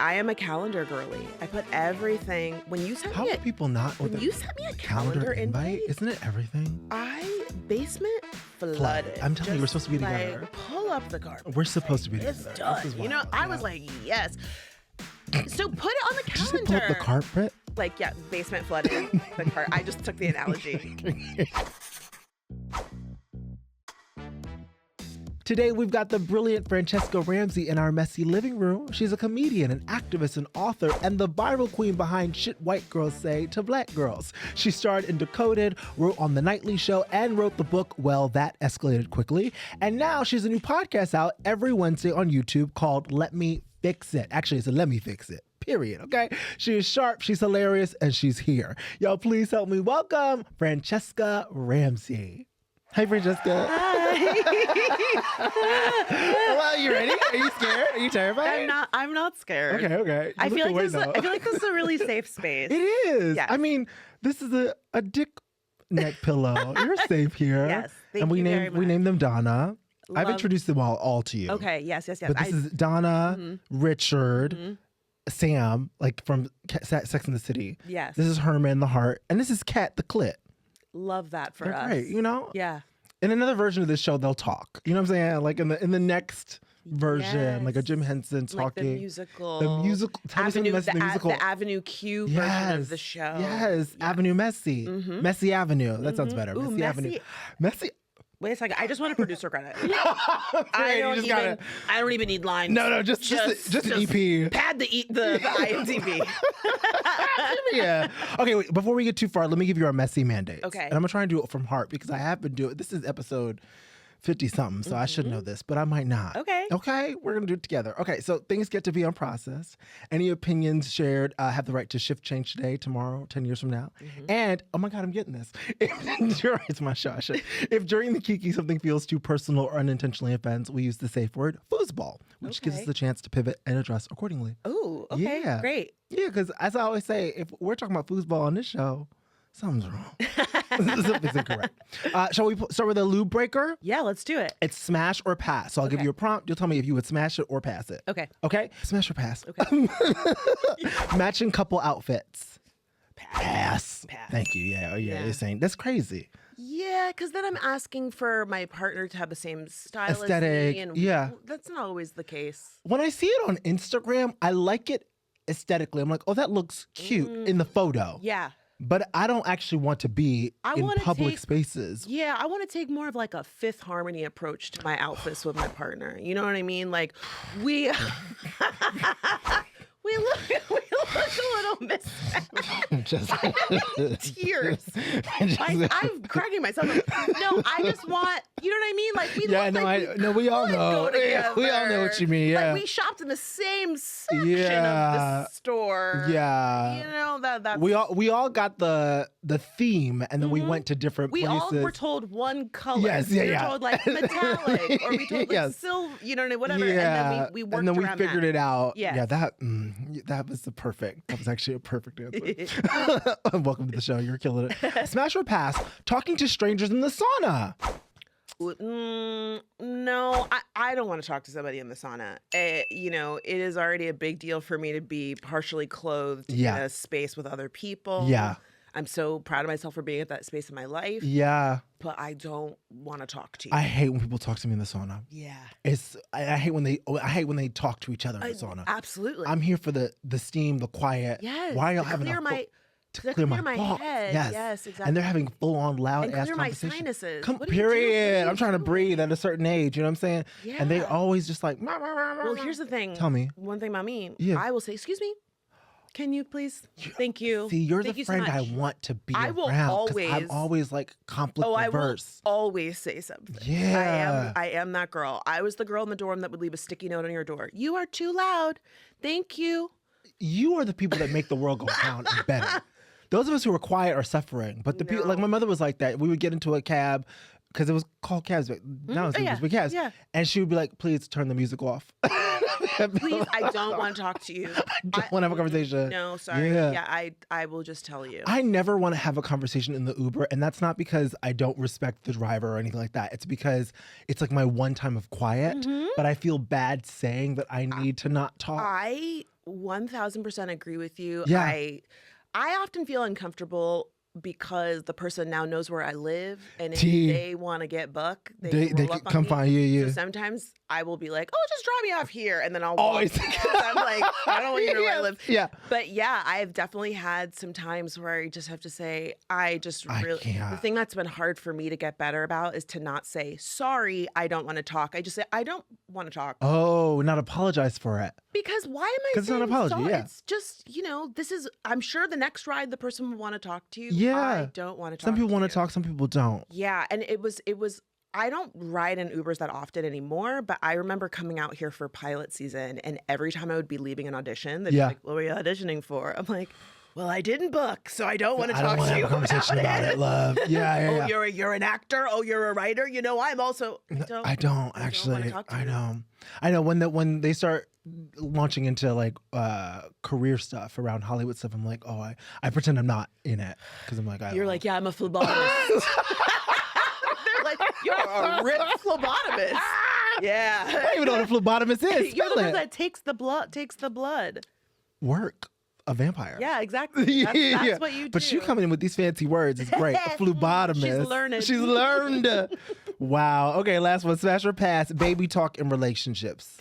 I am a calendar girly. I put everything. When you sent me people not? When you sent me a calendar invite, isn't it everything? Basement flooded. I'm telling you, we're supposed to be together. Pull up the carpet. We're supposed to be It's together. done. You know, I was like, yes. So put it on the calendar. Did you say pull up the carpet? Like, yeah, basement flooded. The car. I just took the analogy. Today, we've got the brilliant Franchesca Ramsey in our messy living room. She's a comedian, an activist, an author, and the viral queen behind Shit White Girls Say to Black Girls. She starred in Decoded, wrote on The Nightly Show, and wrote the book, Well, That Escalated Quickly. And now she's a new podcast out every Wednesday on YouTube called Lemme Fix It. Actually, it's a Lemme Fix It. Period, okay? She is sharp, she's hilarious, and she's here. Yo, please help me welcome Franchesca Ramsey. Hi, Franchesca. Hi. Hello, you ready? Are you scared? Are you terrified? I'm not scared. Okay. I feel like this is a really safe space. It is. Yes. I mean, this is a dick neck pillow. You're safe here. Yes. And we named them Donna. I've introduced them all to you. Okay. Yes. But this is Donna, Richard, Sam, like from Sex and the City. Yes. This is Herman, the heart, and this is Kat, the clit. Love that for us. Right, you know? Yeah. In another version of this show, they'll talk. You know what I'm saying? Like in the next version, like a Jim Henson talking. Like the musical. The musical. The Avenue Q version of the show. Yes. Avenue Messy. Messy Avenue. That sounds better. Ooh, Messy Avenue. Messy. Wait a second. I just want a producer credit. I don't even need lines. No, just an EP. Pad the IMDb. Yeah. Okay, wait, before we get too far, let me give you our messy mandate. Okay. And I'm going to try and do it from heart because I have been doing this is episode 50-something, so I should know this, but I might not. Okay, we're going to do it together. Okay, so things get to be unprocessed. Any opinions shared have the right to shift change today, tomorrow, 10 years from now. And, oh my God, I'm getting this. It's my show. If during the kiki something feels too personal or unintentionally offends, we use the safe word, foosball, which gives us a chance to pivot and address accordingly. Oh, okay, yeah. Great. Yeah, because as I always say, if we're talking about foosball on this show, something's wrong. Something's incorrect. Shall we start with a lube breaker? Yeah, let's do it. It's smash or pass. So I'll give you a prompt. You'll tell me if you would smash it or pass it. Okay? Smash or pass? Okay. Matching couple outfits. Pass. Thank you. Yeah. You're saying that's crazy. Yeah, because then I'm asking for my partner to have the same style aesthetic. As me, and yeah. That's not always the case. When I see it on Instagram, I like it aesthetically. I'm like, oh, that looks cute in the photo. Yeah. But I don't actually want to be in public spaces. Yeah, I want to take more of like a Fifth Harmony approach to my outfits with my partner. You know what I mean? Like we look a little mismatched. Tears. I'm cracking myself. No, I just want, you know what I mean? Like we we all know. We all know what you mean. Yeah. Like we shopped in the same section of the store. Yeah. You know that's we all got the theme, and then we went to different places. We all were told one color. Yes, we were told like metallic, or we told like silver, you know, whatever. Yeah. And then we worked and then we around figured it out. Yes. Yeah, that was that was actually a perfect answer. Welcome to the show. You're killing it. Smash or pass, talking to strangers in the sauna. No, I don't want to talk to somebody in the sauna. You know, it is already a big deal for me to be partially clothed in a space with other people. Yeah. I'm so proud of myself for being at that space in my life. Yeah. But I don't want to talk to you. I hate when people talk to me in the sauna. Yeah. I hate when they talk to each other in the sauna. Absolutely. I'm here for the steam, the quiet. Yes. Why are y'all having to clear my head. Yes, exactly. And they're having full-on loud ass conversation. conversation. My sinuses. Period. I'm trying to breathe at a certain age. You know what I'm saying? Yeah. And they always just like. Well, here's the thing. Tell me. One thing about me. Yeah. I will say, excuse me. Can you please? Thank you. See, you're Thank the you friend so I want to be I will around. always. I'm always like conflict averse. I will always say something. Yeah. I am that girl. I was the girl in the dorm that would leave a sticky note on your door. You are too loud. Thank you. You are the people that make the world go down and better. Those of us who are quiet are suffering. But the people, like my mother was like that. We would get into a cab because it was called cabs. Now it's cabs. Yeah. And she would be like, please turn the music off. Please, I don't want to talk to you. I don't want to have a conversation. No, sorry. Yeah, I will just tell you. I never want to have a conversation in the Uber. And that's not because I don't respect the driver or anything like that. It's because it's like my one time of quiet. But I feel bad saying that I need to not talk. 1000% agree with you. Yeah. I often feel uncomfortable because the person now knows where I live, and if they want to get buck, they roll up on come me. find you. Yeah. So sometimes I will be like, "Oh, just drop me off here," and then I'll walk. I'm like, I don't want you to know where I live. Yeah. But yeah, I've definitely had some times where I just have to say, the thing that's been hard for me to get better about is to not say, sorry, I don't want to talk. I just say, I don't want to talk. Oh, not apologize for it. Because why am I saying it's not an apology, sorry? yeah. It's just, I'm sure the next ride the person will want to talk to you. Yeah. I don't want to talk to you. Some people want to talk, some people don't. Yeah. And it was, I don't ride in Ubers that often anymore, but I remember coming out here for pilot season, and every time I would be leaving an audition, they'd be like, what were you auditioning for? I'm like, well, I didn't book, so I don't want to talk to you. I don't want to have a conversation about it, love. Yeah. Oh, you're an actor. Oh, you're a writer. I'm also. I don't actually. I know when they start launching into like career stuff around Hollywood stuff, I'm like, oh, I pretend I'm not in it because I'm like, you're like, yeah, I'm a phlebotomist. They're like, you're a ripped phlebotomist. Yeah. I don't even know what a phlebotomist is. You're the one that takes the blood. Work. A vampire. Yeah, exactly. That's what you do. But you coming in with these fancy words is great. A phlebotomist. She's learned. Wow. Okay, last one. Smash or pass. Baby talk in relationships.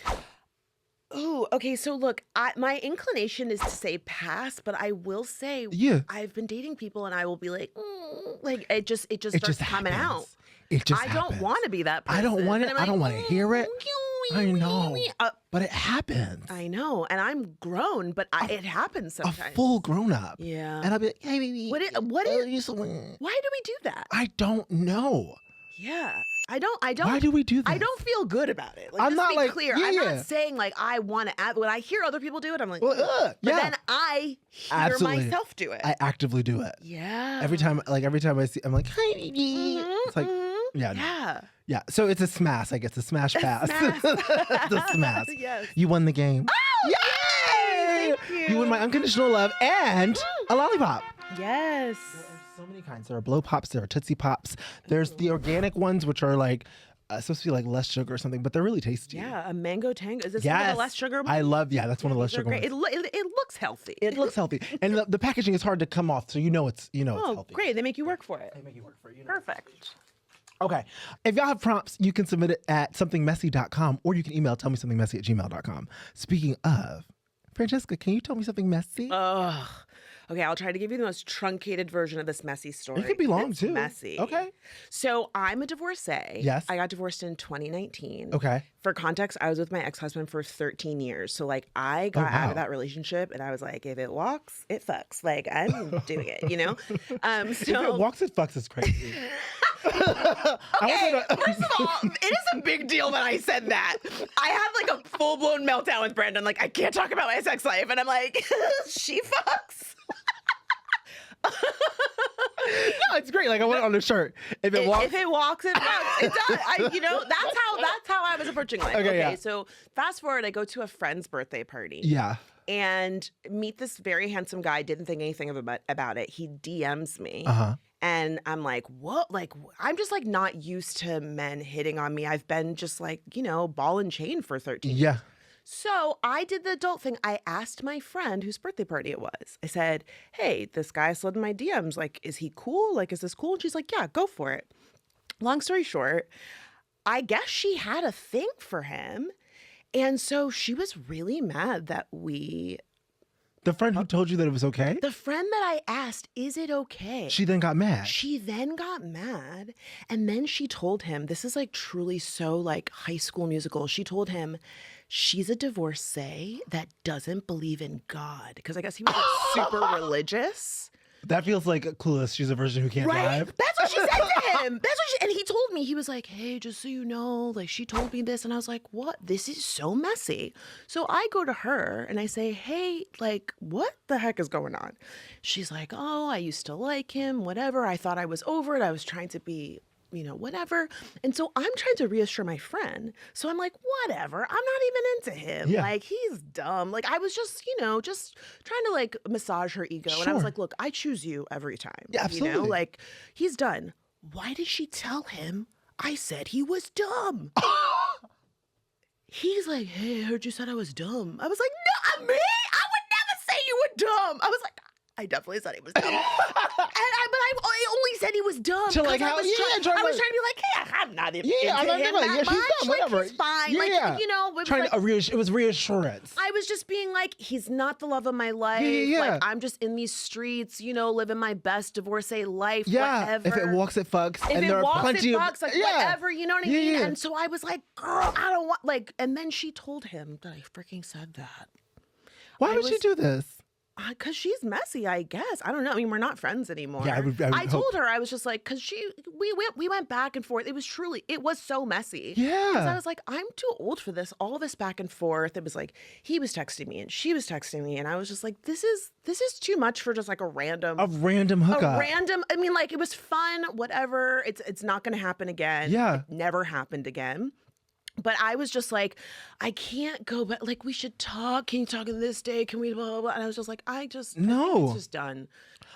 Ooh, okay. So look, my inclination is to say pass, but I will say, I've been dating people, and I will be like, it just starts coming out. It just. I don't want to be that person. I don't want it. I don't want to hear it. I know, but it happens. I know, and I'm grown, but it happens sometimes. A full grown up. Yeah. And I'll be like, hey, baby. Why do we do that? I don't know. Yeah. I don't. Why do we do that? I don't feel good about it. Like, I'm not just to be clear. Yeah, I'm not saying like I want to. When I hear other people do it, I'm like, but then I hear myself do it. I actively do it. Yeah. Every time I see, I'm like, hi, baby. It's like, yeah. So it's a smash. I guess a smash pass. The smash. Yes. You won the game. Oh, yay! Thank you. You won my unconditional love and a lollipop. Yes. There are so many kinds. There are blow pops. There are Tootsie Pops. There's the organic ones, which are like supposed to be like less sugar or something, but they're really tasty. Yeah, a mango tango. Is this one of the less sugar ones? I love. Yeah, that's one of the less sugar ones. It looks healthy. It looks healthy, and the packaging is hard to come off, so it's it's healthy. Great! They make you work for it. Perfect. Okay. If y'all have prompts, you can submit it at somethingmessy.com, or you can email tellmesomethingmessy@gmail.com. Speaking of, Franchesca, can you tell me something messy? Ugh. Okay, I'll try to give you the most truncated version of this messy story. It could be long, too. Messy. Okay. So I'm a divorcee. Yes. I got divorced in 2019. Okay. For context, I was with my ex-husband for 13 years. So like I got out of that relationship, and I was like, if it walks, it fucks. Like I'm doing it, If it walks, it fucks is crazy. Okay, first of all, it is a big deal that I said that. I had like a full-blown meltdown with Brandon. Like, I can't talk about my sex life. And I'm like, she fucks. No, it's great. Like I want it on the shirt. If it walks, it fucks. It does. That's how I was approaching life. Okay, so fast forward, I go to a friend's birthday party. Yeah. And meet this very handsome guy. Didn't think anything about it. He DMs me. And I'm like, what? Like, I'm just like not used to men hitting on me. I've been just like, ball and chain for 13 years. Yeah. So I did the adult thing. I asked my friend whose birthday party it was. I said, hey, this guy slid in my DMs. Like, is he cool? Like, is this cool? And she's like, yeah, go for it. Long story short, I guess she had a thing for him. And so she was really mad that The friend who told you that it was okay? The friend that I asked, is it okay? She then got mad. She then got mad. And then she told him, this is like truly so like High School Musical. She told him she's a divorcee that doesn't believe in God. Because I guess he was like super religious. That feels like Clueless. She's a virgin who can't drive. That's what she said to him. And he told me, he was like, hey, just so you know, like she told me this. And I was like, what? This is so messy. So I go to her and I say, hey, like, what the heck is going on? She's like, oh, I used to like him, whatever. I thought I was over it. I was trying to be, whatever. And so I'm trying to reassure my friend. So I'm like, whatever. I'm not even into him. Yeah. Like, he's dumb. Like, I was just, just trying to like massage her ego. Sure. And I was like, look, I choose you every time. Yeah, absolutely. Like, he's done. Why did she tell him I said he was dumb? He's like, hey, I heard you said I was dumb. I was like, no, me? I definitely said he was dumb. But I only said he was dumb. To like I how, was yeah, trying to be like, hey, I'm not into I'm not him like, that yeah, she's much. dumb, Like, whatever. he's fine. Yeah, like, yeah. you know, it was Trying like, to, it was reassurance. I was just being like, he's not the love of my life. Yeah. Like, I'm just in these streets, you know, living my best divorcee life, Yeah, whatever. if it walks, it fucks. If and it there are walks, plenty it of fucks, like whatever, you know what I mean? Yeah. And so I was like, girl, I don't want, like, and then she told him that I freaking said that. Why would she do this? Because she's messy, I guess. I don't know. I mean, we're not friends anymore. Yeah, I would I told hope. her, I was just like, because we went back and forth. It was so messy. Yeah. Because I was like, I'm too old for this. All this back and forth. It was like, he was texting me and she was texting me. And I was just like, this is too much for just like a random hookup. I mean, like, it was fun, whatever. It's not going to happen again. Yeah. It never happened again. But I was just like, I can't go back. Like, we should talk. Can you talk on this day? Can we blah, blah, blah? And I was just like, I think it's just done.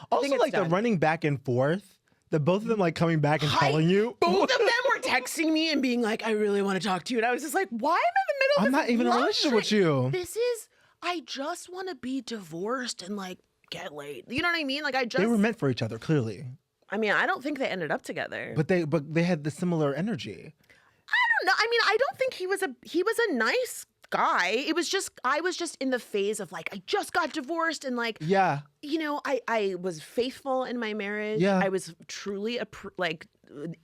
Also, like the running back and forth, the both of them like coming back and telling you. Both of them were texting me and being like, I really want to talk to you. And I was just like, why am I in the middle of I'm this not even in a relationship with you. I just want to be divorced and like get laid. You know what I mean? Like, They were meant for each other, clearly. I mean, I don't think they ended up together. But they had the similar energy. I don't know. I mean, I don't think he was a nice guy. It was just, I was just in the phase of like, I just got divorced and like, Yeah. you know, I was faithful in my marriage. Yeah. I was truly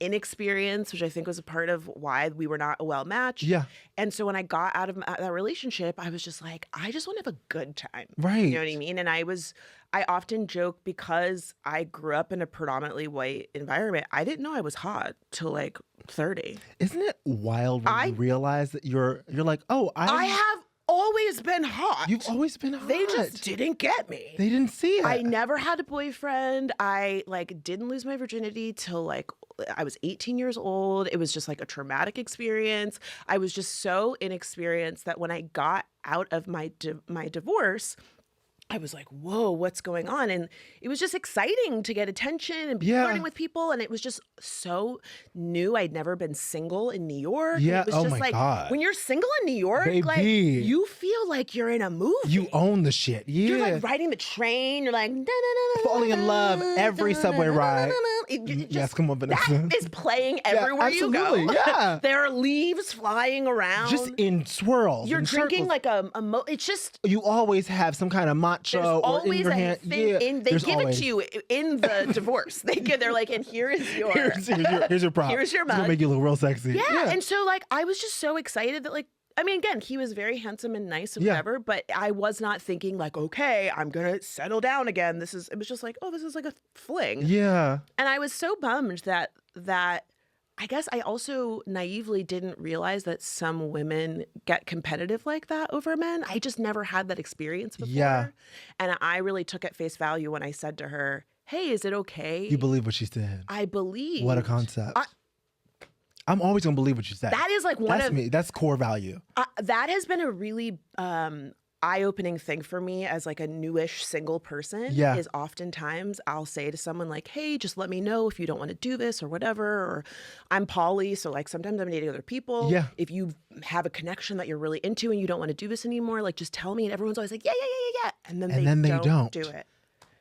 inexperienced, which I think was a part of why we were not a well match. Yeah. And so when I got out of that relationship, I was just like, I just want to have a good time. Right. You know what I mean? And I often joke because I grew up in a predominantly white environment. I didn't know I was hot till like 30. Isn't it wild when you realize that you're like, oh, I have always been hot. You've always been hot. They just didn't get me. They didn't see it. I never had a boyfriend. I like didn't lose my virginity till like I was 18 years old. It was just like a traumatic experience. I was just so inexperienced that when I got out of my divorce, I was like, whoa, what's going on? And it was just exciting to get attention and be flirting with people. And it was just so new. I'd never been single in New York. Yeah. It was Oh just my like, God. when you're single in New York, Baby. like you feel like you're in a movie. You own the shit. Yeah. You're like riding the train. You're like falling in love every subway ride. Yes, come on, Vanessa. That is playing everywhere you go. Absolutely, yeah. There are leaves flying around. Just in swirls. You're in drinking circles. like it's just. You always have some kind of macho There's or in always your a hand. thing Yeah, they there's give always. it to you in the divorce. They're like, and here is your Here's your prop. Here's your It's gonna mug. make you look real sexy. Yeah. And so like I was just so excited that like, I mean, again, he was very handsome and nice and whatever, but I was not thinking like, okay, I'm gonna settle down again. It was just like, oh, this is like a fling. Yeah. And I was so bummed that I guess I also naively didn't realize that some women get competitive like that over men. I just never had that experience before. Yeah. And I really took at face value when I said to her, hey, is it okay? You believe what she said. I believe. What a concept. I'm always gonna believe what you said. That is like one That's me. That's core value. That has been a really eye-opening thing for me as like a newish single person. Yeah. Is oftentimes I'll say to someone like, hey, just let me know if you don't want to do this or whatever, or I'm poly, so like sometimes I'm dating other people. Yeah. If you have a connection that you're really into and you don't want to do this anymore, like just tell me. And everyone's always like, yeah. And then they don't do it.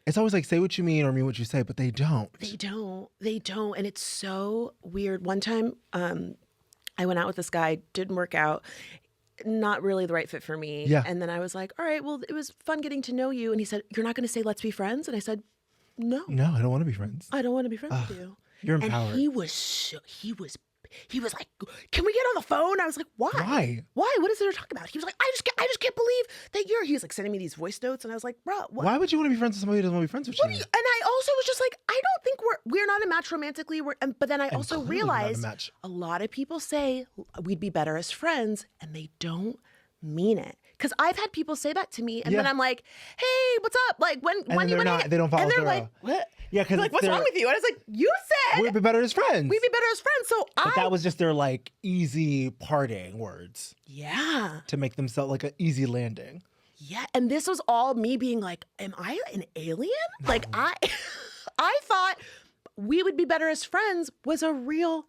It's always like, say what you mean or mean what you say, but they don't. They don't. And it's so weird. One time I went out with this guy, didn't work out. Not really the right fit for me. Yeah. And then I was like, all right, well, it was fun getting to know you. And he said, you're not going to say, let's be friends? And I said, no. No, I don't want to be friends. I don't want to be friends with you. You're empowered. And he was like, can we get on the phone? I was like, why? Why? What is there to talk about? He was like, I just can't believe that he was like sending me these voice notes. And I was like, bro, what? Why would you want to be friends with somebody who doesn't want to be friends with you? And I also was just like, I don't think we're not a match romantically. But then I also clearly not a realized match. a lot of people say we'd be better as friends, and they don't mean it. Because I've had people say that to me, and then I'm like, "Hey, what's up? Like, when you want to?" They don't follow and they're through. like, "What?" Yeah, because like, what's wrong with you? And I was like, "You said we'd be better as friends. we'd be better as friends." So But that was just their like easy parting words yeah, to make themselves like an easy landing. yeah. And this was all me being like, "Am I an alien?" Like I thought we would be better as friends was a real.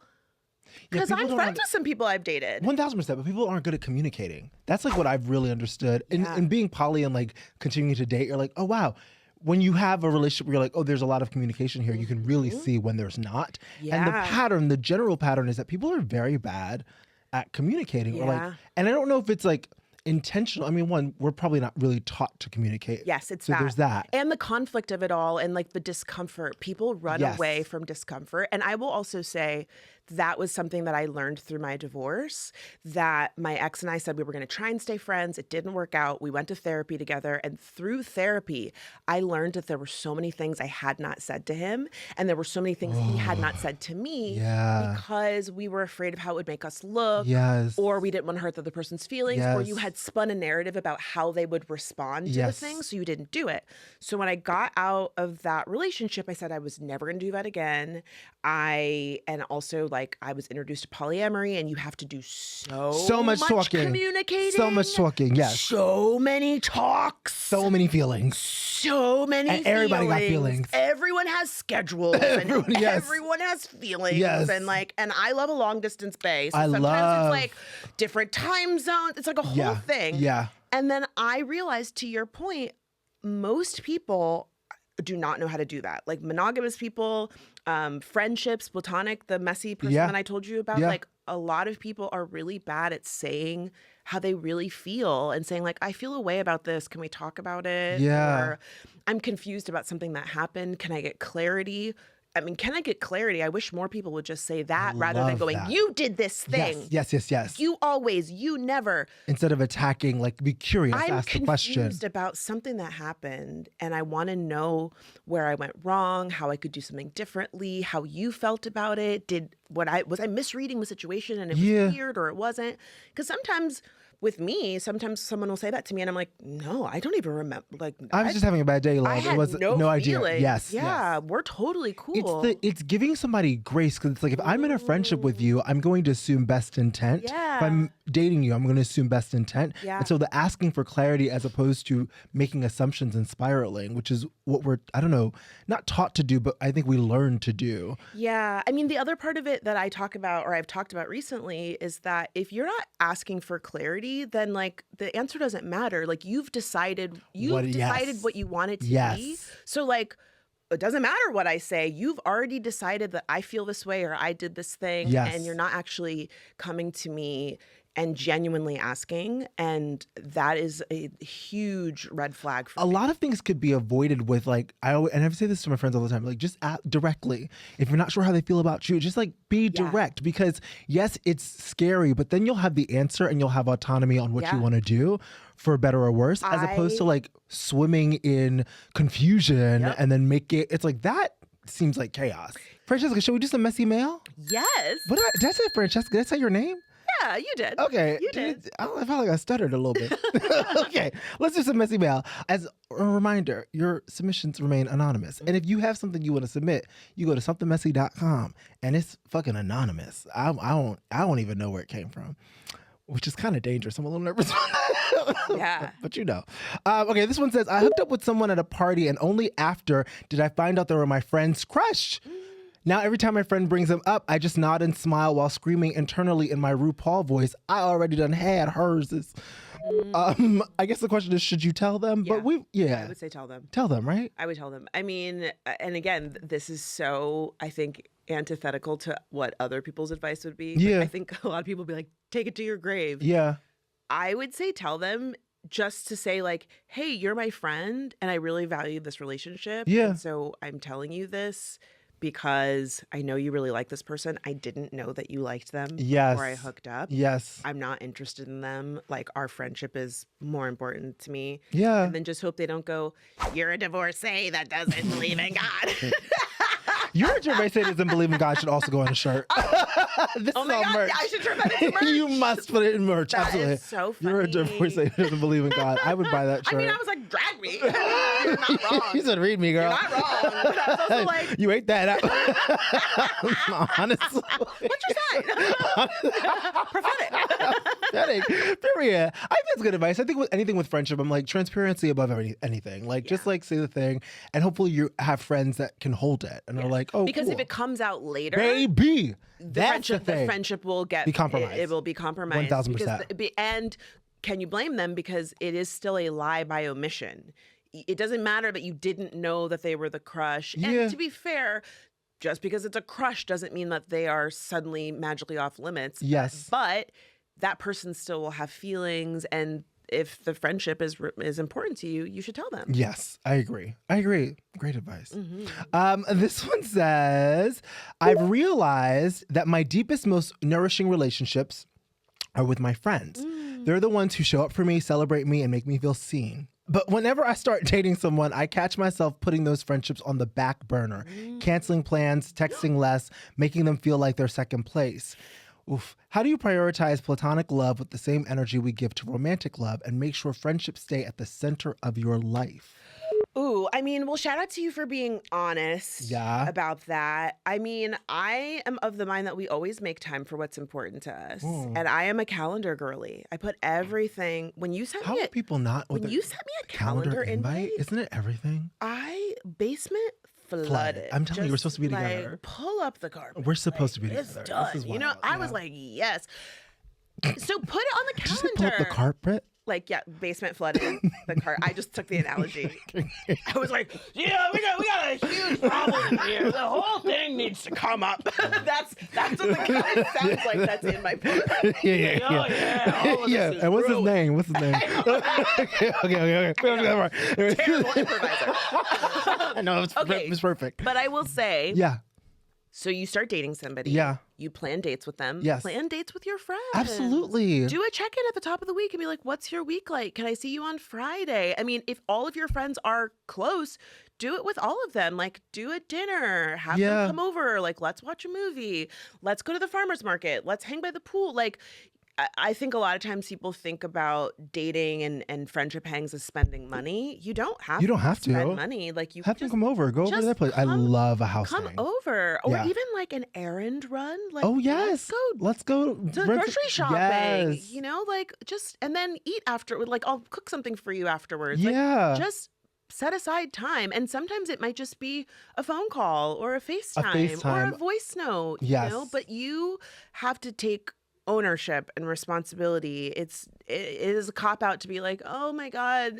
Because I'm friends with some people I've dated. 1000%, but people aren't good at communicating. That's like what I've really understood. And being poly and like continuing to date, you're like, oh wow, when you have a relationship where you're like, oh, there's a lot of communication here, you can really see when there's not. And the general pattern is that people are very bad at communicating or like, and I don't know if it's like intentional. I mean, one, we're probably not really taught to communicate. Yes, it's so there's that. And the conflict of it all and like the discomfort. People run away from discomfort. And I will also say that was something that I learned through my divorce, that my ex and I said we were going to try and stay friends. It didn't work out. We went to therapy together. And through therapy, I learned that there were so many things I had not said to him. And there were so many things he had not said to me because we were afraid of how it would make us look. Or we didn't want to hurt the other person's feelings. Or you had spun a narrative about how they would respond to the thing. So you didn't do it. So when I got out of that relationship, I said I was never going to do that again. And also like I was introduced to polyamory, and you have to do so much talking, communicating, so much talking, so many talks, so many feelings, so many and everybody got feelings. Everyone has schedules, and everyone has feelings, and like, and I love a long distance base. So sometimes it's like different time zones. It's like a whole thing. And then I realized, to your point, most people do not know how to do that. Like monogamous people, friendships, platonic, the messy person that I told you about, like a lot of people are really bad at saying how they really feel and saying like, I feel a way about this. Can we talk about it? Or I'm confused about something that happened. Can I get clarity? I mean, can I get clarity? I wish more people would just say that rather than going, you did this thing. Yes. You always, you never. Instead of attacking, like be curious, ask the question. I'm confused about something that happened, and I want to know where I went wrong, how I could do something differently, how you felt about it. Was I misreading the situation and it was weird or it wasn't? Because sometimes with me, sometimes someone will say that to me, and I'm like, no, I don't even remember. Like, I was just having a bad day, love. I had it was no idea. Yes. We're totally cool. It's giving somebody grace, because it's like, if I'm in a friendship with you, I'm going to assume best intent. If I'm dating you, I'm going to assume best intent. And so the asking for clarity as opposed to making assumptions and spiraling, which is what we're, I don't know, not taught to do, but I think we learn to do. Yeah. I mean, the other part of it that I talk about, or I've talked about recently, is that if you're not asking for clarity, then like the answer doesn't matter. Like you've decided what you want it to be. So like, it doesn't matter what I say. You've already decided that I feel this way or I did this thing, and you're not actually coming to me and genuinely asking, and that is a huge red flag for me. A lot of things could be avoided with like, and I say this to my friends all the time, like just ask directly. If you're not sure how they feel about you, just like be direct, because yes, it's scary, but then you'll have the answer and you'll have autonomy on what you want to do, for better or worse, as opposed to like swimming in confusion and then it's like, that seems like chaos. Franchesca, should we do some messy mail? Yes. Did I say Franchesca? Did I say your name? Yeah, you did. Okay. You did. I felt like I stuttered a little bit. Okay, let's do some messy mail. As a reminder, your submissions remain anonymous. And if you have something you want to submit, you go to somethingmessy.com, and it's fucking anonymous. I won't even know where it came from, which is kind of dangerous. I'm a little nervous. But you know. Okay, this one says, I hooked up with someone at a party, and only after did I find out they were my friend's crush. Now, every time my friend brings him up, I just nod and smile while screaming internally in my RuPaul voice, I already done had hers. I guess the question is, should you tell them? Yeah. But I would say tell them. Tell them, right? I would tell them. I mean, and again, this is so, I think, antithetical to what other people's advice would be. Yeah. I think a lot of people would be like, take it to your grave. Yeah. I would say tell them, just to say like, hey, you're my friend and I really value this relationship. Yeah. And so I'm telling you this because I know you really like this person. I didn't know that you liked them before I hooked up. Yes. I'm not interested in them. Like, our friendship is more important to me. Yeah. And then just hope they don't go, you're a divorcee that doesn't believe in God. You're a divorcee that doesn't believe in God should also go on a shirt. This is all God, merch. I should turn that into merch. You must put it in merch. That absolutely. is so funny. You're a divorcee that doesn't believe in God. I would buy that shirt. I mean, I was like, drag me. You're not wrong. You said read me, girl. You're not wrong. But I was also like, you ate that up. Honestly. what's your sign? Prophetic. Period. I think that's good advice. I think with anything with friendship, I'm like, transparency above anything. Like, just like say the thing, and hopefully you have friends that can hold it and are like, oh, because cool. if it comes out later, baby, the friendship will be compromised. It will be compromised. 1000%. And can you blame them? Because it is still a lie by omission. it doesn't matter that you didn't know that they were the crush. Yeah. And to be fair, just because it's a crush doesn't mean that they are suddenly magically off limits. Yes. But that person still will have feelings, and if the friendship is important to you, you should tell them. Yes, I agree. Great advice. Mm-hmm. This one says, I've realized that my deepest, most nourishing relationships are with my friends. They're the ones who show up for me, celebrate me, and make me feel seen. But whenever I start dating someone, I catch myself putting those friendships on the back burner, canceling plans, texting less, making them feel like they're second place. Oof. How do you prioritize platonic love with the same energy we give to romantic love and make sure friendships stay at the center of your life? Ooh, I mean, well, shout out to you for being honest about that. I mean, I am of the mind that we always make time for what's important to us. And I am a calendar girly. I put everything, when you sent How me are people not with when you sent me a calendar invite, Isn't it everything? I basement flooded. I'm telling you, we're supposed to be Just, together. Pull up the carpet. We're supposed to be It's together. done. This is You know, wild. I was like, yes. So put it on the Did you calendar. say pull up the carpet? Like, yeah, basement flooded. I just took the analogy. I was like, yeah, we got a huge problem here. The whole thing needs to come up. That's what the guy sounds like. That's in my book. Yeah. Oh yeah. All of this is And what's his ruined. name? What's his name? Okay. Terrible improviser. I know, it's perfect. But I will say, Yeah. so you start dating somebody. Yeah. You plan dates with them. Yes. Plan dates with your friends. Absolutely. Do a check-in at the top of the week and be like, what's your week like? Can I see you on Friday? I mean, if all of your friends are close, do it with all of them. Like, do a dinner. Have them come over. Like, let's watch a movie. Let's go to the farmer's market. Let's hang by the pool. Like, I think a lot of times people think about dating and friendship hangs as spending money. You don't have to spend money. Like, you have them just come over. Go over to their place. I love a house come hang. over, or even like an errand run. Like, Oh yes, let's go to the grocery shopping. Yes. You know, like, just, and then eat after. Like, I'll cook something for you afterwards. Yeah. Like, just set aside time, and sometimes it might just be a phone call or a FaceTime, or a voice note. Yes. You know, but you have to take ownership and responsibility. It is a cop out to be like, oh my God,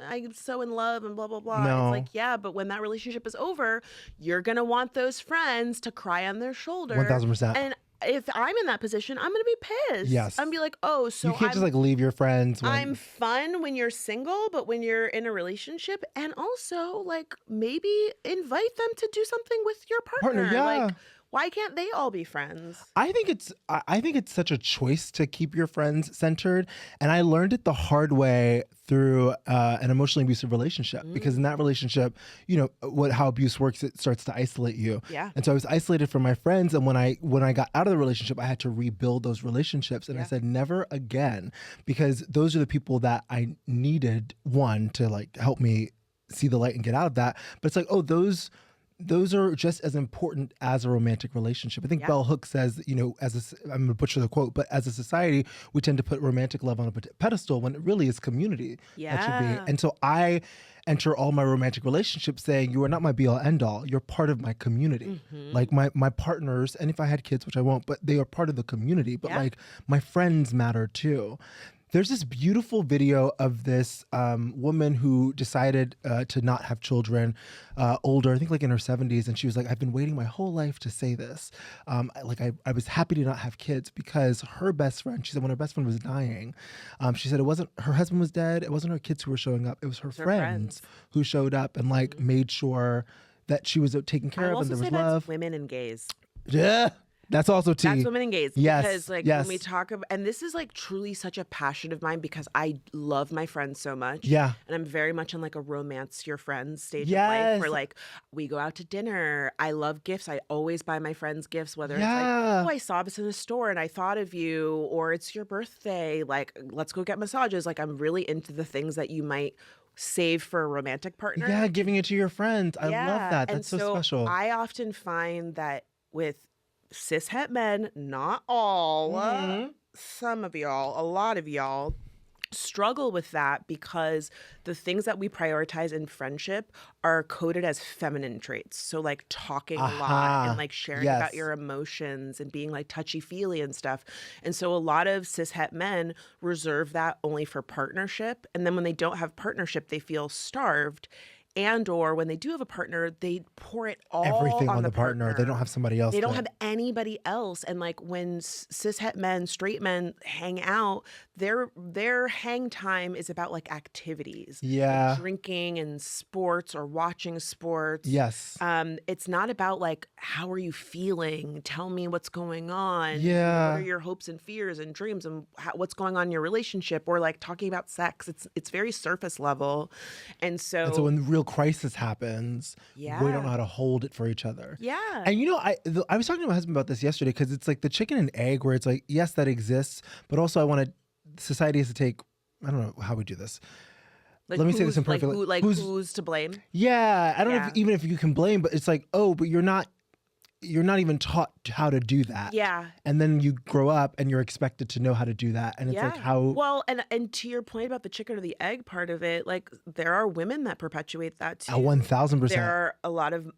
I'm so in love and blah blah blah. No. It's like, yeah, but when that relationship is over, you're gonna want those friends to cry on their shoulder. 1000%. And if I'm in that position, I'm gonna be pissed. Yes. I'm gonna be like, oh, so you can't just like leave your friends. I'm fun when you're single, but when you're in a relationship, and also like maybe invite them to do something with your partner. Yeah. Like, why can't they all be friends? I think it's such a choice to keep your friends centered, and I learned it the hard way through an emotionally abusive relationship, because in that relationship, you know how abuse works, it starts to isolate you. Yeah. And so I was isolated from my friends, and when I got out of the relationship, I had to rebuild those relationships, and I said never again, because those are the people that I needed, one, to like help me see the light and get out of that. But it's like, oh, those are just as important as a romantic relationship. I think Bell Hooks says, you know, I'm going to butcher the quote, but as a society, we tend to put romantic love on a pedestal when it really is community. That should be. And so I enter all my romantic relationships saying, you are not my be all end all. You're part of my community. Like my partners, and if I had kids, which I won't, but they are part of the community. But like my friends matter too. There's this beautiful video of this woman who decided to not have children, older, I think like in her 70s. And she was like, I've been waiting my whole life to say this. I was happy to not have kids because her best friend, she said when her best friend was dying, she said it wasn't her husband was dead. It wasn't her kids who were showing up. It was her friends who showed up and like made sure that she was taken care of and there was love. That's women and gays. Yeah. That's also tea. That's women and gays. Yes. Because like when we talk about, and this is like truly such a passion of mine because I love my friends so much. Yeah. And I'm very much in like a romance your friends stage of life where like we go out to dinner. I love gifts. I always buy my friends gifts, whether it's like, oh, I saw this in a store and I thought of you, or it's your birthday. Like, let's go get massages. Like, I'm really into the things that you might save for a romantic partner. Yeah, giving it to your friends. I love that. That's so special. I often find that with cishet men, not all, some of y'all, a lot of y'all, struggle with that because the things that we prioritize in friendship are coded as feminine traits. So like talking a lot and like sharing about your emotions and being like touchy-feely and stuff. And so a lot of cishet men reserve that only for partnership. And then when they don't have partnership, they feel starved. And or when they do have a partner, they pour it all Everything on the partner. They don't have somebody else. They don't have anybody else. And like when cishet men, straight men hang out, their hang time is about like activities. Yeah. Like drinking and sports or watching sports. Yes. It's not about like, how are you feeling? Tell me what's going on. Yeah. What are your hopes and fears and dreams and what's going on in your relationship? Or like talking about sex. It's very surface level. And so when the real crisis happens, we don't know how to hold it for each other. Yeah. And you know, I was talking to my husband about this yesterday because it's like the chicken and egg where it's like, yes, that exists, but also society has to take, I don't know how we do this. Like Let me say this in perfect. Who's to blame? Yeah. I don't know even if you can blame, but it's like, oh, but you're not even taught how to do that. Yeah. And then you grow up and you're expected to know how to do that. And it's like how... Well, and to your point about the chicken or the egg part of it, like there are women that perpetuate that too. 1000%.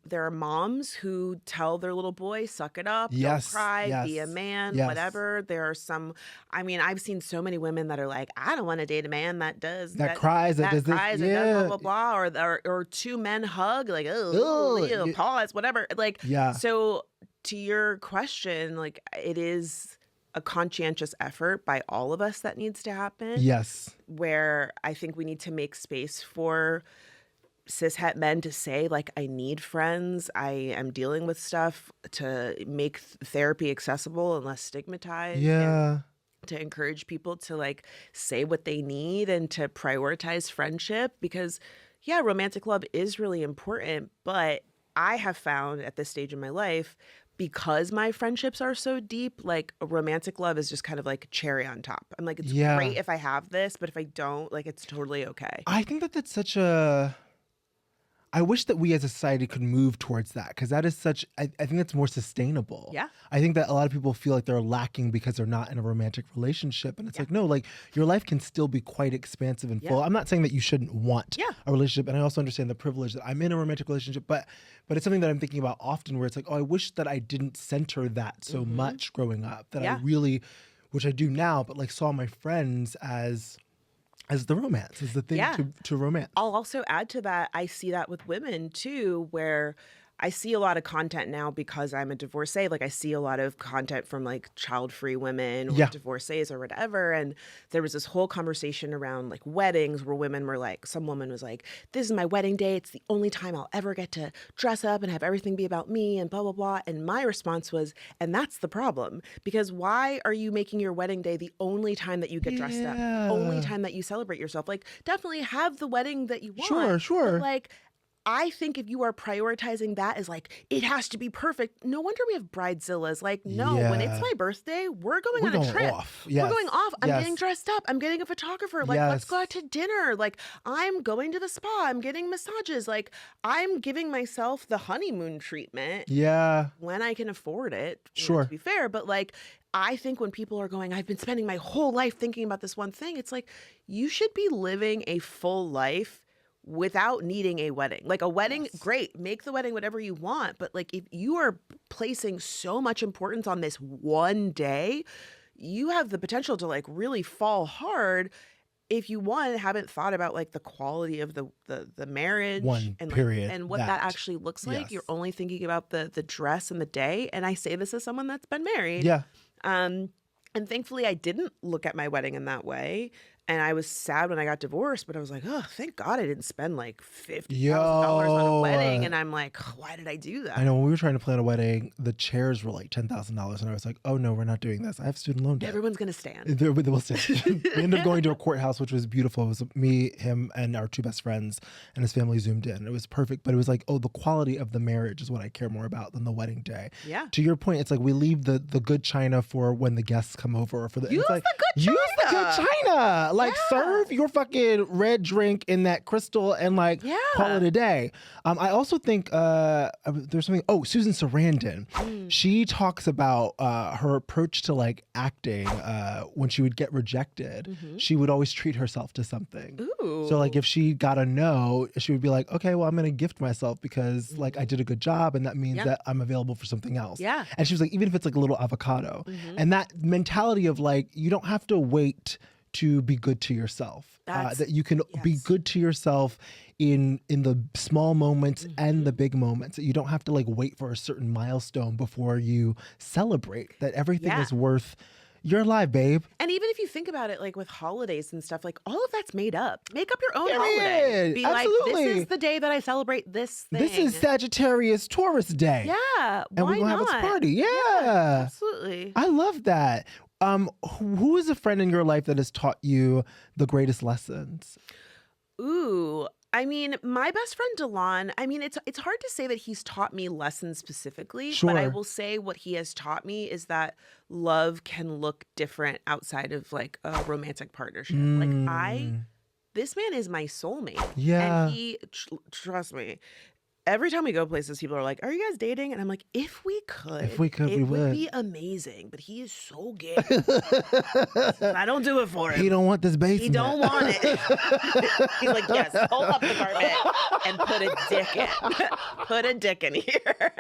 There are moms who tell their little boy, suck it up, yes, don't cry, yes, be a man, yes. whatever. There are some, I mean, I've seen so many women that are like, I don't want to date a man that cries, that does this. Cries, and does blah, blah, blah. Or two men hug, like, pause, whatever. Like, so to your question, like it is a conscientious effort by all of us that needs to happen. Yes. Where I think we need to make space for cishet men to say, like, I need friends. I am dealing with stuff, to make therapy accessible and less stigmatized. Yeah. And to encourage people to like say what they need and to prioritize friendship because romantic love is really important. But I have found at this stage in my life, because my friendships are so deep, like a romantic love is just kind of like cherry on top. I'm like, it's great if I have this, but if I don't, like, it's totally okay. I think that's such a... I wish that we as a society could move towards that because that is such, I think that's more sustainable. Yeah. I think that a lot of people feel like they're lacking because they're not in a romantic relationship. And it's like, no, like your life can still be quite expansive and full. I'm not saying that you shouldn't want a relationship. And I also understand the privilege that I'm in a romantic relationship, but it's something that I'm thinking about often where it's like, oh, I wish that I didn't center that so much growing up, that I really, which I do now, but like saw my friends as the romance, as the thing to romance. I'll also add to that, I see that with women too, where I see a lot of content now because I'm a divorcee. Like I see a lot of content from like child-free women or divorcees or whatever. And there was this whole conversation around like weddings where women were like, some woman was like, this is my wedding day. It's the only time I'll ever get to dress up and have everything be about me and blah, blah, blah. And my response was, and that's the problem. Because why are you making your wedding day the only time that you get dressed up? Only time that you celebrate yourself? Like definitely have the wedding that you want. Sure. But like, I think if you are prioritizing that as like, it has to be perfect, no wonder we have bridezillas. Like, no, when it's my birthday, we're going on a trip. We're going off. I'm getting dressed up. I'm getting a photographer. Like, let's go out to dinner. Like, I'm going to the spa. I'm getting massages. Like, I'm giving myself the honeymoon treatment. Yeah. When I can afford it. Sure. To be fair. But like, I think when people are going, I've been spending my whole life thinking about this one thing. It's like, you should be living a full life without needing a wedding. Like a wedding, great, make the wedding whatever you want. But like if you are placing so much importance on this one day, you have the potential to like really fall hard if you haven't thought about like the quality of the marriage and what that actually looks like. You're only thinking about the dress and the day. And I say this as someone that's been married. Yeah. And thankfully I didn't look at my wedding in that way. And I was sad when I got divorced, but I was like, oh, thank God I didn't spend like $50,000 on a wedding. And I'm like, why did I do that? I know when we were trying to plan a wedding, the chairs were like $10,000. And I was like, oh no, we're not doing this. I have student loan debt. Everyone's going to stand. They'll stand. We ended up going to a courthouse, which was beautiful. It was me, him, and our two best friends, and his family zoomed in. It was perfect. But it was like, oh, the quality of the marriage is what I care more about than the wedding day. Yeah. To your point, it's like we leave the good china for when the guests come over. Or for the Use the good china. Use the good china. Like serve your fucking red drink in that crystal and like call it a day. I also think there's something. Oh, Susan Sarandon. She talks about her approach to like acting when she would get rejected. She would always treat herself to something. Ooh. So like if she got a no, she would be like, okay, well I'm gonna gift myself because like I did a good job and that means that I'm available for something else. Yeah. And she was like, even if it's like a little avocado. And that mentality of like, you don't have to wait to be good to yourself. That you can be good to yourself in the small moments and the big moments. That you don't have to like wait for a certain milestone before you celebrate. That everything is worth. You're alive, babe. And even if you think about it, like with holidays and stuff, like all of that's made up. Make up your own holiday. Be Absolutely. like, this is the day that I celebrate this thing. This is Sagittarius Taurus Day. Yeah. And we're gonna have a party. Yeah. Absolutely. I love that. Who is a friend in your life that has taught you the greatest lessons? Ooh, I mean, my best friend Delon, I mean, it's hard to say that he's taught me lessons specifically, but I will say what he has taught me is that love can look different outside of like a romantic partnership. Like this man is my soulmate. Yeah. And he, trust me, every time we go places, people are like, "Are you guys dating?" And I'm like, "If we could, we would would be amazing." But he is so gay. I don't do it for him. He don't want this basement. He don't want it. He's like, "Yes, pull up the carpet and put a dick in. Put a dick in here."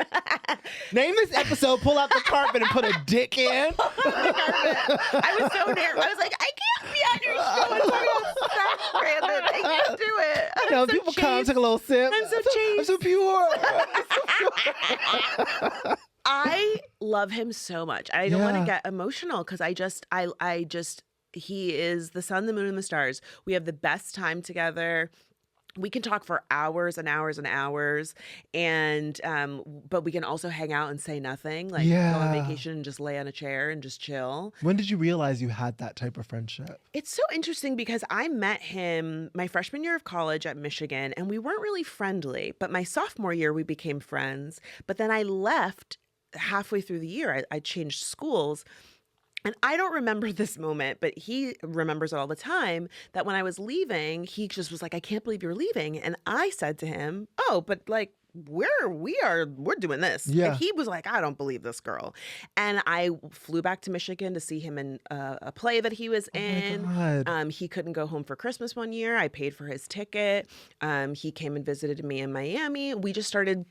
Name this episode, pull out the carpet and put a dick in. I was so nervous. I was like, I can't be on your show and talk about sex, Brandon. I can't do it. You know, people come, take a little sip. I'm so chaste. I'm so pure. I love him so much. I don't want to get emotional because I just, he is the sun, the moon, and the stars. We have the best time together. We can talk for hours and hours and hours, and but we can also hang out and say nothing, like go on vacation and just lay on a chair and just chill. When did you realize you had that type of friendship? It's so interesting because I met him my freshman year of college at Michigan, and we weren't really friendly. But my sophomore year, we became friends. But then I left halfway through the year. I changed schools. And I don't remember this moment, but he remembers it all the time, that when I was leaving, he just was like, "I can't believe you're leaving." And I said to him, "Oh, but like, we're doing this." Yeah. And he was like, "I don't believe this girl." And I flew back to Michigan to see him in a play that he was in. My God. He couldn't go home for Christmas one year. I paid for his ticket. He came and visited me in Miami. We just started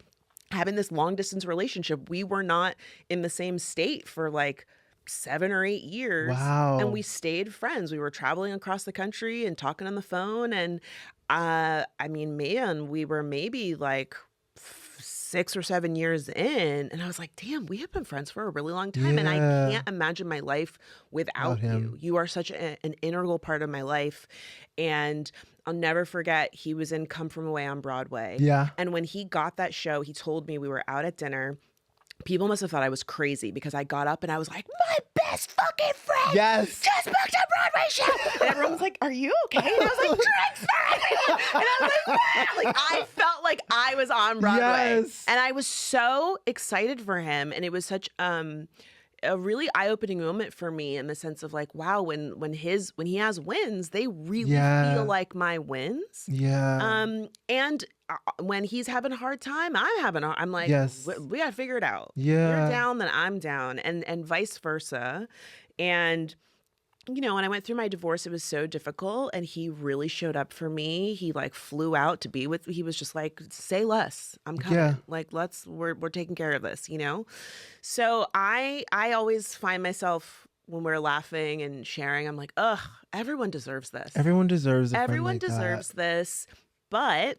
having this long distance relationship. We were not in the same state for like 7 or 8 years. Wow. And we stayed friends. We were traveling across the country and talking on the phone. And I mean, man, we were maybe like 6 or 7 years in. And I was like, damn, we have been friends for a really long time. And I can't imagine my life without you. You are such an integral part of my life. And I'll never forget, he was in Come From Away on Broadway. Yeah. And when he got that show, he told me, we were out at dinner. People must have thought I was crazy because I got up and I was like, "My best fucking friend just booked a Broadway show." And everyone was like, "Are you okay?" And I was like, "Drinks for everyone." And I was like, "Ah!" Like I felt like I was on Broadway. Yes. And I was so excited for him. And it was such a really eye-opening moment for me in the sense of like, wow, when he has wins, they really feel like my wins. Yeah. And when he's having a hard time, I'm like, we gotta figure it out. Yeah. You're down, then I'm down, and vice versa. And you know, when I went through my divorce, it was so difficult, and he really showed up for me. He like flew out to be with me. He was just like, "Say less, I'm coming. Yeah. Like, we're taking care of this," you know? So I always find myself when we're laughing and sharing, I'm like, ugh, everyone deserves this. Everyone deserves a friend Everyone like that. deserves this, but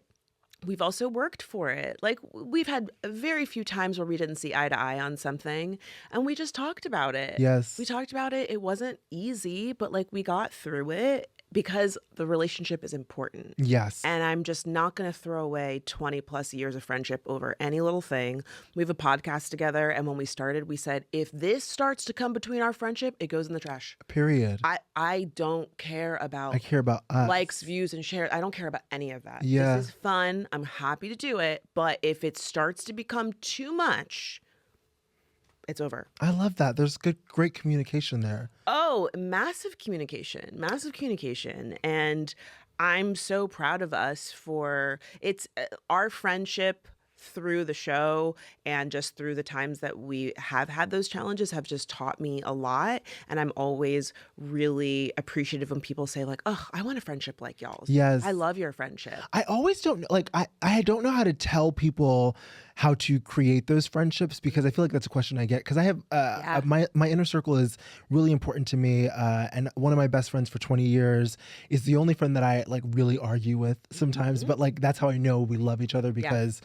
we've also worked for it. Like we've had very few times where we didn't see eye to eye on something, and we just talked about it. Yes. We talked about it. It wasn't easy, but like we got through it because the relationship is important. Yes. And I'm just not going to throw away 20 plus years of friendship over any little thing. We have a podcast together, and when we started, we said, if this starts to come between our friendship, it goes in the trash. Period. I don't care about I care about us. likes, views, and shares. I don't care about any of that. Yeah. This is fun. I'm happy to do it. But if it starts to become too much, it's over. I love that. There's great communication there. Oh, massive communication. And I'm so proud of us for it's our friendship through the show and just through the times that we have had those challenges have just taught me a lot. And I'm always really appreciative when people say like, oh, I want a friendship like y'all's. Yes. I love your friendship. I always don't like, I don't know how to tell people how to create those friendships because I feel like that's a question I get because I have my inner circle is really important to me, and one of my best friends for 20 years is the only friend that I like really argue with sometimes, but like that's how I know we love each other because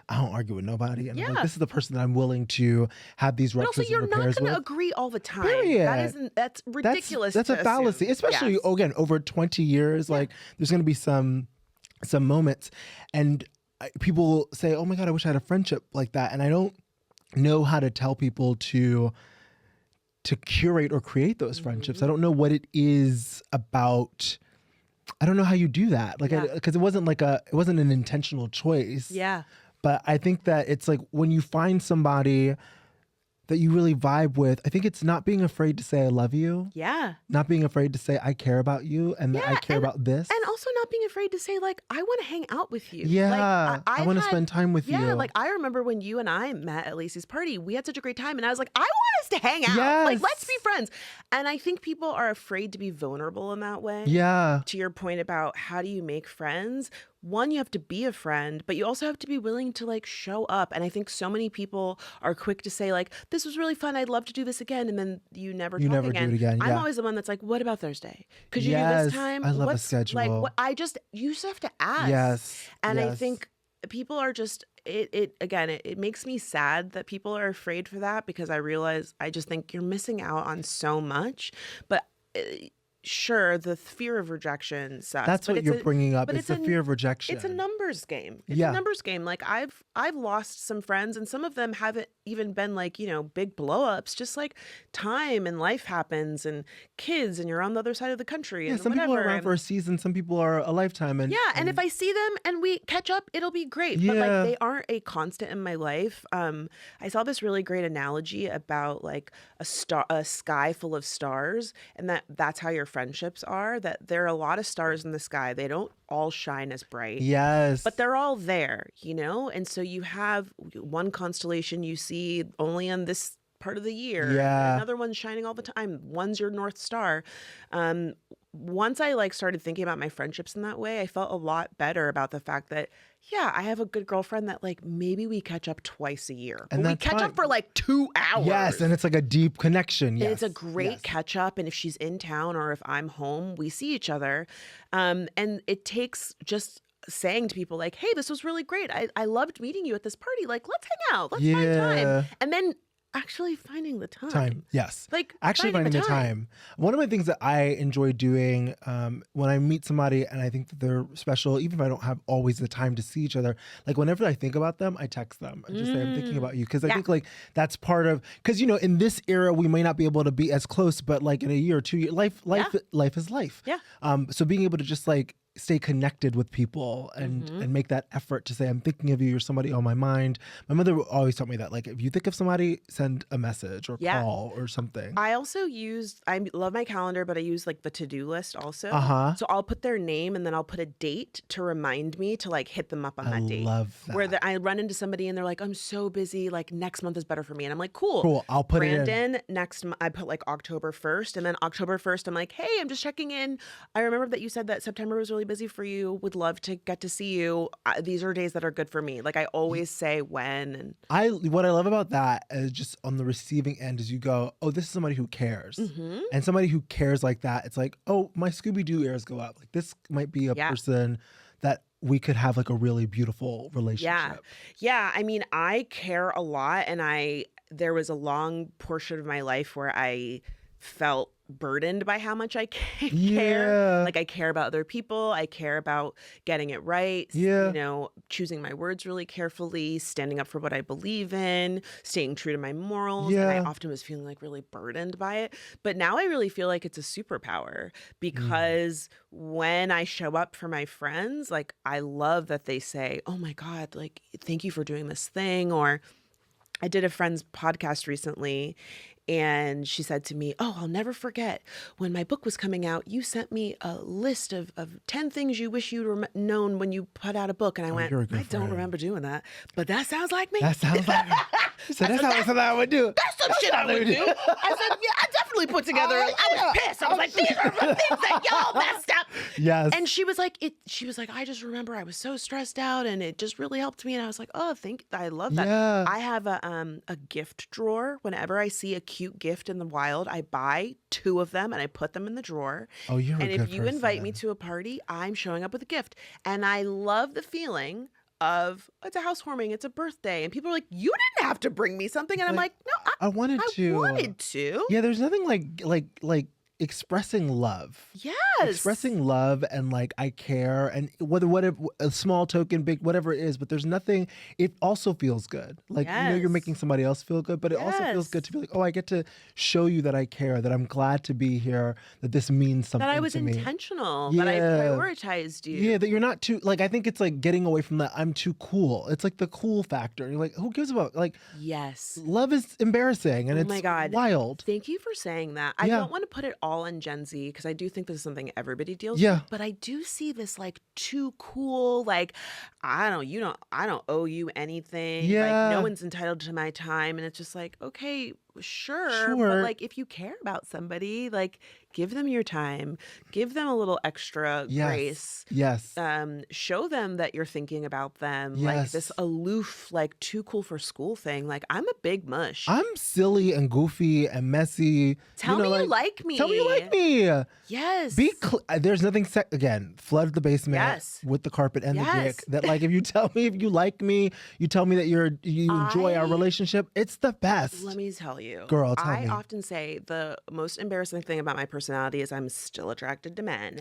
I don't argue with nobody, and I'm like, this is the person that I'm willing to have these ruptures and repairs with. But also, you're not going to agree all the time. Period. That's ridiculous. That's a fallacy, especially again over 20 years. Like, there's going to be some moments, and people say, "Oh my God, I wish I had a friendship like that," and I don't know how to tell people to curate or create those friendships. I don't know what it is about. I don't know how you do that, like, because it wasn't an intentional choice. Yeah. But I think that it's like when you find somebody that you really vibe with, I think it's not being afraid to say I love you. Yeah. Not being afraid to say I care about you and that I care about this. And also not being afraid to say like, I want to hang out with you. Yeah. Like, I want to spend time with you. Yeah. Like I remember when you and I met at Lacey's party, we had such a great time and I was like, I want us to hang out. Yes. Like, let's be friends. And I think people are afraid to be vulnerable in that way. Yeah. To your point about how do you make friends? One, you have to be a friend, but you also have to be willing to like show up. And I think so many people are quick to say like, this was really fun. I'd love to do this again. And then you never do it again. Yeah. I'm always the one that's like, what about Thursday? Could you do this time? I love a schedule. Like you just have to ask. Yes. And I think people are just, it makes me sad that people are afraid for that because I just think you're missing out on so much. But sure, the fear of rejection sucks. That's what you're bringing up. It's the fear of rejection. It's a numbers game. It's a numbers game. Like I've lost some friends, and some of them haven't even been like, big blow-ups. Just like time and life happens, and kids, and you're on the other side of the country. And some people are around for a season. Some people are a lifetime. And and if I see them and we catch up, it'll be great. Yeah. But like they aren't a constant in my life. I saw this really great analogy about like a sky full of stars, and that's how your friendships are, that there are a lot of stars in the sky. They don't all shine as bright. Yes. But they're all there, And so you have one constellation you see only on this part of the year. Yeah. Another one's shining all the time. One's your North Star. Once I started thinking about my friendships in that way, I felt a lot better about the fact that, I have a good girlfriend that maybe we catch up twice a year. And we catch up for 2 hours. Yes, and it's like a deep connection. Yes. And it's a great catch up. And if she's in town or if I'm home, we see each other. And it takes just saying to people like, hey, this was really great. I loved meeting you at this party. Like, let's hang out. Let's find time. And then actually finding the time. Yes. Actually finding the time. One of my things that I enjoy doing when I meet somebody and I think that they're special, even if I don't have always the time to see each other, like whenever I think about them, I text them and just say, I'm thinking about you. Because I think that's part of, because in this era, we may not be able to be as close, but in a year or 2 years, life is life. Yeah. So being able to just stay connected with people and make that effort to say, I'm thinking of you, you're somebody on my mind. My mother always taught me that, if you think of somebody, send a message or call or something. I also I love my calendar, but I use the to-do list also. So I'll put their name and then I'll put a date to remind me to hit them up on that date. I love that. Where I run into somebody and they're like, I'm so busy, next month is better for me. And I'm like, cool. Cool, I'll put Brandon, it in. next I put October 1st, and then October 1st, I'm like, hey, I'm just checking in. I remember that you said that September was really busy for you. Would love to get to see you. These are days that are good for me. I always say when. And what I love about that is just on the receiving end is you go, oh, this is somebody who cares. And somebody who cares like that, it's like, oh, my Scooby-Doo ears go up. This might be a person that we could have a really beautiful relationship. Yeah. I mean, I care a lot, and there was a long portion of my life where I felt burdened by how much I care. I care about other people. I care about getting it right. Choosing my words really carefully, standing up for what I believe in, staying true to my morals. And I often was feeling really burdened by it. But now I really feel like it's a superpower because when I show up for my friends, I love that they say, oh my God, thank you for doing this thing, or I did a friend's podcast recently, and she said to me, "Oh, I'll never forget when my book was coming out, you sent me a list of 10 things you wish you'd known when you put out a book." And I went, you're a good "I don't friend. remember doing that, but that sounds like me." That sounds like so that's how something I would do. That's some shit I would do. I said, yeah, I definitely put together. I was pissed. I was like, these are the things that y'all messed up. Yes. And she was like, I just remember I was so stressed out, and it just really helped me. And I was like, oh, I love that. Yeah. I have a gift drawer. Whenever I see a cute gift in the wild, I buy 2 of them and I put them in the drawer. Oh, you're a And good if you invite person. me to a party, I'm showing up with a gift. And I love the feeling of it's a housewarming, it's a birthday, and people are like, you didn't have to bring me something, and I'm like, no, I wanted to. wanted to. Yeah, there's nothing like expressing love. Yes. Expressing love and like I care, and whatever a small token, big, whatever it is, but there's nothing. It also feels good. Like you know you're making somebody else feel good, but it also feels good to be like, oh, I get to show you that I care, that I'm glad to be here, that this means something. That I was to me. intentional. That I prioritized you. Yeah, that you're not too like. I think it's like getting away from that. I'm too cool. It's like the cool factor. You're like, who gives about like? Yes. Love is embarrassing and Oh it's my God. wild. Thank you for saying that. I don't want to put it all in Gen Z because I do think this is something everybody deals with. But I do see this like too cool, like I don't owe you anything. Yeah. Like no one's entitled to my time. And it's just like, okay, sure. But like if you care about somebody, like give them your time, give them a little extra grace. Yes. Show them that you're thinking about them. Like this aloof, like too cool for school thing. Like I'm a big mush. I'm silly and goofy and messy. Tell me you like me. Tell me you like me. Yes. There's nothing again, flood the basement with the carpet and the dick. That like if you tell me if you like me, you tell me that you enjoy our relationship, it's the best. Let me tell you. Girl, tell me. I often say the most embarrassing thing about my personality is I'm still attracted to men.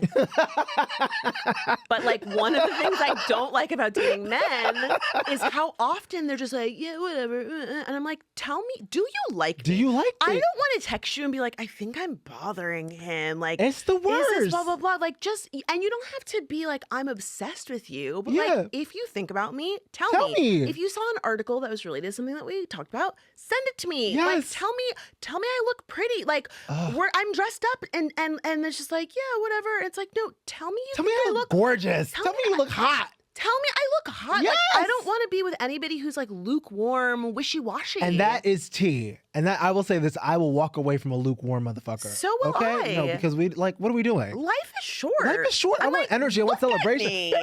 But like one of the things I don't like about dating men is how often they're just like, yeah, whatever. And I'm like, tell me, do you like me? Do you like me? I don't want to text you and be like, I think I'm bothering him. Like, it's the worst. This is blah, blah, blah. Like just, and you don't have to be like, I'm obsessed with you. But like, if you think about me, tell me. If you saw an article that was related to something that we talked about, send it to me. Yes. Like, tell me I look pretty. Like, I'm dressed up and it's just like, yeah, whatever. It's like, no, tell me I look gorgeous. Tell me you look hot. Tell me I look hot. Yes. Like, I don't want to be with anybody who's like lukewarm, wishy-washy. And that is tea. And that I will say this, I will walk away from a lukewarm motherfucker. So will I. No, because we like, what are we doing? Life is short. Life is short. I want energy. I want celebration. Period.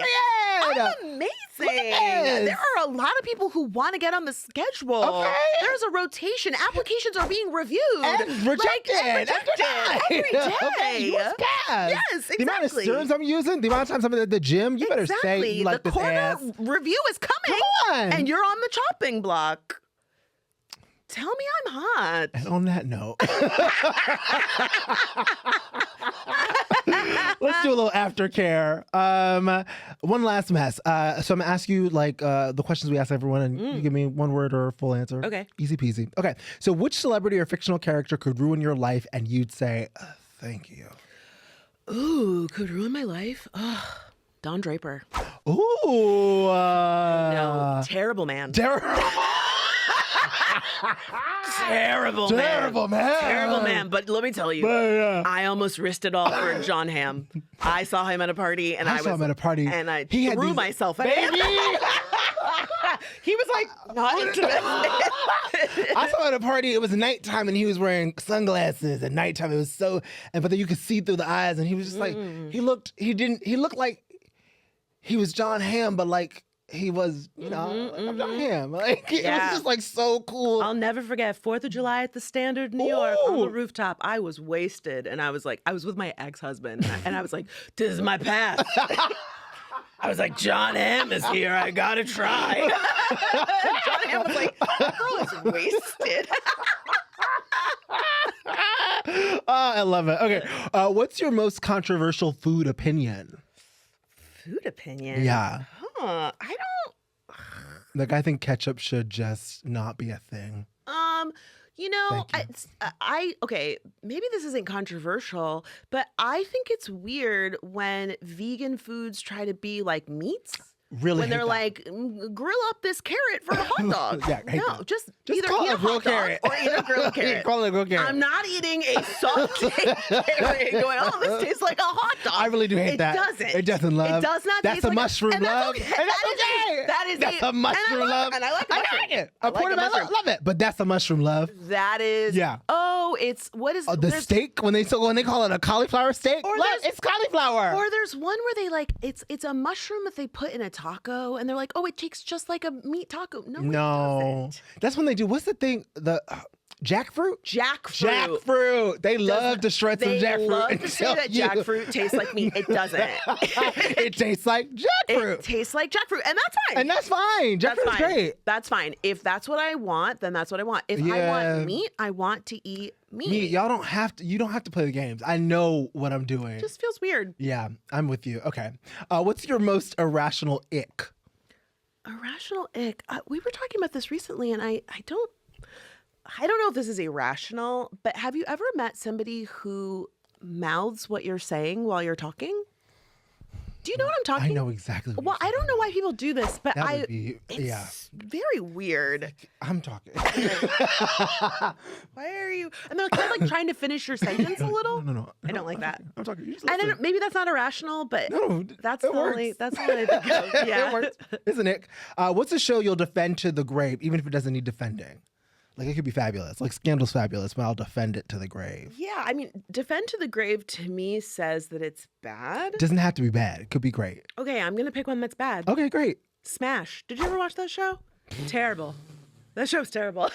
I'm amazing. There are a lot of people who want to get on the schedule. Okay. There's a rotation. Applications are being reviewed. And rejected. Every day. Okay, you was gas. Yes, exactly. The amount of serums I'm using, the amount of times I'm at the gym, you better say you like this ass. The corner review is coming. Come on. And you're on the chopping block. Tell me I'm hot. And on that note, let's do a little aftercare. One last mess. So I'm gonna ask you like the questions we ask everyone, and you give me one word or a full answer. Okay. Easy peasy. Okay. So which celebrity or fictional character could ruin your life, and you'd say, "Thank you"? Ooh, could ruin my life. Don Draper. Ooh. No, terrible man. Terrible man. But let me tell you, I almost risked it all for John Hamm. I saw him at a party, and I saw him at a party, and I threw myself at him. He was like not interested. I saw him at a party. It was nighttime, and he was wearing sunglasses at nighttime. It was so, but then you could see through the eyes, and he was just like he looked like he was John Hamm, but like. He was, I'm John Hamm. Like, it was just like so cool. I'll never forget 4th of July at the Standard, New York, on the rooftop. I was wasted, and I was with my ex-husband, and I was like, this is my path. I was like, John Hamm is here. I gotta try. John Hamm was like, that girl is wasted. I love it. Okay, what's your most controversial food opinion? Food opinion? Yeah. I don't. Like, I think ketchup should just not be a thing. Okay, maybe this isn't controversial, but I think it's weird when vegan foods try to be like meats. Really when hate they're that. like, grill up this carrot for a hot dog. Yeah, I hate no, that. just Just either call eat it a a grilled hot dog carrot. or eat a grilled carrot. Call it a grilled carrot. I'm not eating a sauteed carrot going, oh, this tastes like a hot dog. I really do hate that. It doesn't. It doesn't, love. It does not That's taste a like mushroom, and that's love. okay. And that's okay. That is That's a mushroom, love. And I like a mushroom. I like it. I I like poured a it. I mushroom. love it. But that's a mushroom, love. That is. Yeah. Oh, it's what is The there's- steak when they call it a cauliflower steak, Or love, there's- it's cauliflower. Or there's one where they like it's a mushroom that they put in a taco, and they're like, oh, it tastes just like a meat taco. No, it doesn't. That's when they do. What's the thing? The jackfruit. Jackfruit. Jackfruit. They love to shred some jackfruit. They love and to say tell that you. jackfruit tastes like meat. It doesn't. It tastes like jackfruit. It tastes like jackfruit, and that's fine. And that's fine. That's Jackfruit's fine. great. That's fine. If that's what I want, then that's what I want. If I Yeah. want meat, I want to eat meat. Me, y'all don't have to. You don't have to play the games. I know what I'm doing. It just feels weird. Yeah, I'm with you. Okay. What's your most irrational ick? Irrational ick. We were talking about this recently, and I don't know if this is irrational, but have you ever met somebody who mouths what you're saying while you're talking? Do you know what I'm talking? I know exactly. What Well, I don't know why people do this, but That would be- yeah. it's very weird. I'm talking. Why are you? And they're kind of like trying to finish your sentence a little. No. I don't like that. I'm talking. You just I listen. don't. Maybe that's not irrational, but No, that's it the only. works. That's the only I think of. Yeah, It works, isn't it? What's a show you'll defend to the grave, even if it doesn't need defending? Like, it could be fabulous. Like, Scandal's fabulous, but I'll defend it to the grave. Yeah, I mean, defend to the grave to me says that it's bad. Doesn't have to be bad. It could be great. Okay, I'm gonna pick one that's bad. Okay, great. Smash. Did you ever watch that show? Terrible. That show's terrible.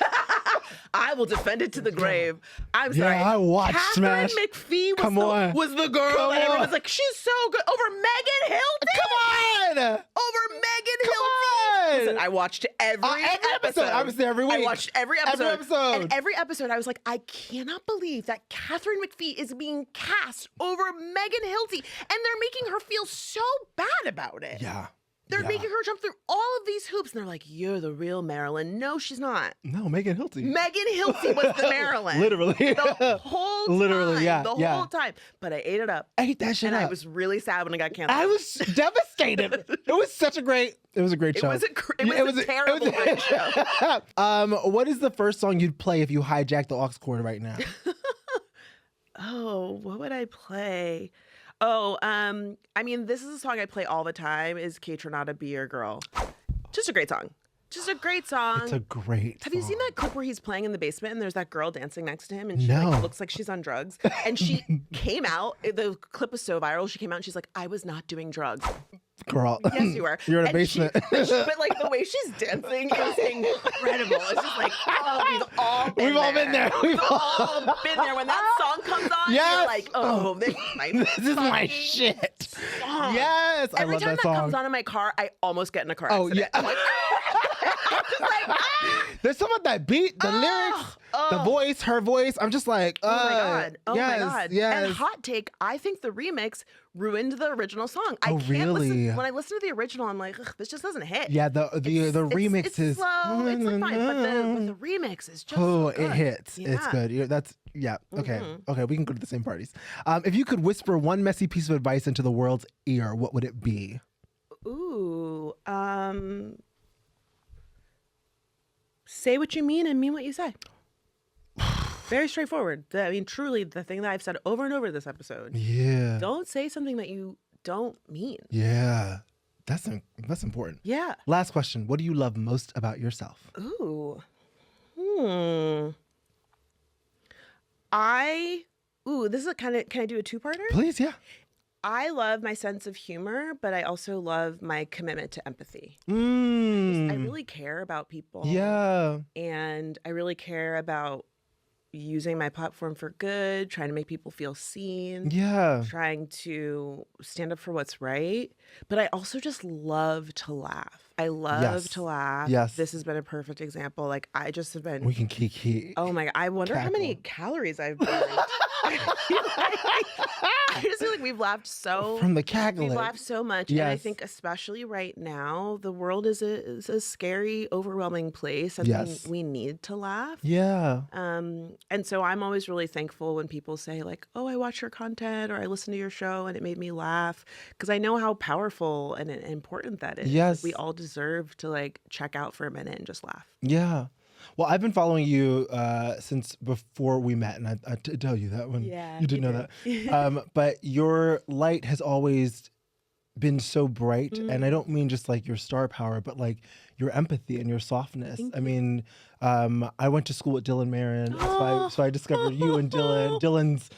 I will defend it to the grave. I'm Yeah, sorry. I watched Catherine Smash. McPhee Come on. was the girl Come that everyone on. was like, she's so good. Over Megan Hilton. Come on! Over Megan Come Hilton. on! Listen, I watched every episode. I was there every I week. watched every episode. Every episode. And every episode, I was like, I cannot believe that Catherine McPhee is being cast over Megan Hilty. And they're making her feel so bad about it. Yeah. They're yeah. making her jump through all of these hoops. And they're like, you're the real Marilyn. No, she's not. No, Megan Hilty. Megan Hilty was the Marilyn. Literally. The whole time. Literally, yeah, The yeah. whole time. But I ate it up. I ate that shit And up. I was really sad when it got canceled. I was devastated. It was such a great. It was a great show. It was a terrible great show. What is the first song you'd play if you hijacked the aux cord right now? Oh, what would I play? Oh, I mean, this is a song I play all the time. Is Kaytranada Be Your Girl? Just a great song. Just a great song. It's a great. Have you seen that clip where he's playing in the basement and there's that girl dancing next to him and she No. like looks like she's on drugs? And she came out, the clip was so viral, she came out and she's like, I was not doing drugs. Girl? Yes, you were. You're in a And basement. but like the way she's dancing is incredible. It's just like, oh, we've all been We've all been there. We've all been there. When that song comes on, Yes. you're like, oh, this is my This is my fucking shit. song. Yes, I Every love time that that song. comes on in my car, I almost get in a car Oh, accident. yeah. I'm like, just like, ah! There's something about that beat, the lyrics, the voice, her voice. I'm just like, Oh my god! Oh yes, my god! Yes. And hot take, I think the remix ruined the original song. I Oh, can't really? listen when I listen to the original. I'm like, ugh, this just doesn't hit. Yeah, the remix it's is slow. It's like fine, but the remix is just oh, so good. it hits. It's Yeah. Mm-hmm. good. Okay. Okay, we can go to the same parties. If you could whisper one messy piece of advice into the world's ear, what would it be? Ooh, say what you mean and mean what you say. Very straightforward. I mean, truly, the thing that I've said over and over this episode. Yeah. Don't say something that you don't mean. Yeah. That's important. Yeah. Last question. What do you love most about yourself? Ooh. This is can I do a two-parter? Please, yeah. I love my sense of humor, but I also love my commitment to empathy. I really care about people. Yeah. And I really care about using my platform for good, trying to make people feel seen. Yeah. Trying to stand up for what's right. But I also just love to laugh. I love Yes. to laugh. Yes. This has been a perfect example. Like, I just have been. We can kiki. Oh my God. I wonder how many calories I've burned I just feel like we've laughed so From the cackling. We've laughed so much, and I Yes. think especially right now, the world is a scary, overwhelming place, and Yes. we need to laugh. Yeah. And so I'm always really thankful when people say like, "Oh, I watch your content or I listened to your show and it made me laugh," because I know how powerful and important that is. Yes. Like, we all deserve to like check out for a minute and just laugh. Yeah. Well, I've been following you since before we met, and I tell you that when Yeah, you didn't you know did. that. But your light has always been so bright, and I don't mean just like your star power, but like your empathy and your softness. Thank I mean, I went to school with Dylan Marin, so I discovered you and Dylan. Dylan's,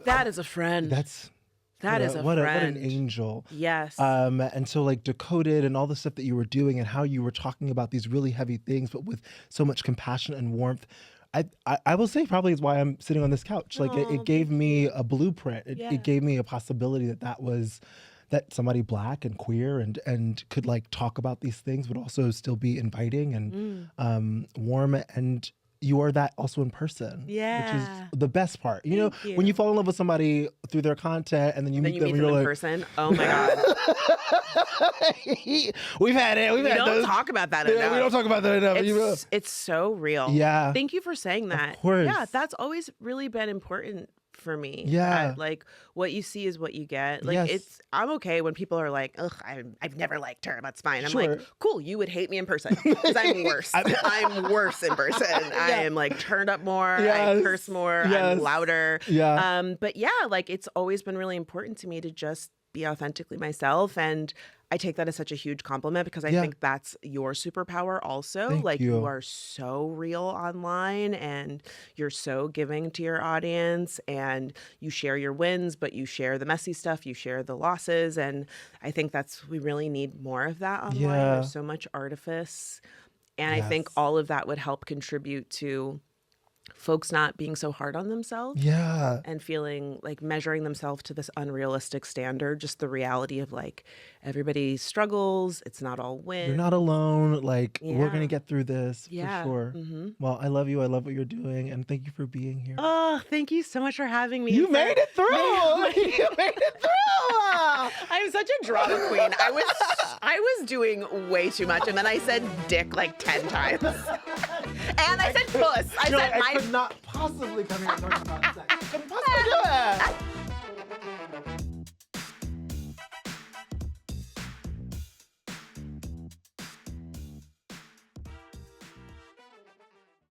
That is a friend. That is a what friend. an angel. Yes. And so like Decoded and all the stuff that you were doing and how you were talking about these really heavy things, but with so much compassion and warmth. I will say probably is why I'm sitting on this couch. Like it gave me a blueprint. It gave me a possibility that somebody Black and queer and could like talk about these things, but also still be inviting and warm. And you are that also in person, which is the best part. You Thank when you. you fall in love with somebody through their content and then you Then meet you them meet and them you're in like, person. Oh my God. we've had it. We don't talk about that enough. We don't talk about that enough. It's so real. Yeah. Thank you for saying that. course. Yeah, that's always really been important for me. Yeah. That, like, what you see is what you get. Like, Yes. I'm okay when people are like, ugh, I've never liked her. That's fine. I'm Sure. like, cool, you would hate me in person because I'm worse. I'm worse in person. I am like turned up more. I Yes. curse more. Yes. I'm louder. Yeah. But yeah, like, it's always been really important to me to just be authentically myself. And I take that as such a huge compliment because I think that's your superpower also. Thank like you. you are so real online and you're so giving to your audience and you share your wins, but you share the messy stuff, you share the losses. And I think we really need more of that online. Yeah. There's so much artifice. And I think Yes. all of that would help contribute to folks not being so hard on themselves Yeah. and feeling like measuring themselves to this unrealistic standard. Just the reality of like everybody struggles. It's not all win. You're not alone. Like we're Yeah. gonna get through this Yeah. for sure. Mhm. Well, I love you. I love what you're doing, and thank you for being here. Oh, thank you so much for having me. You and made for- it through. You made it through. I'm such a drama queen. I was doing way too much, and then I said dick like 10 times, and I said puss. I said I my could not possibly come here and talk about sex. I couldn't possibly do it.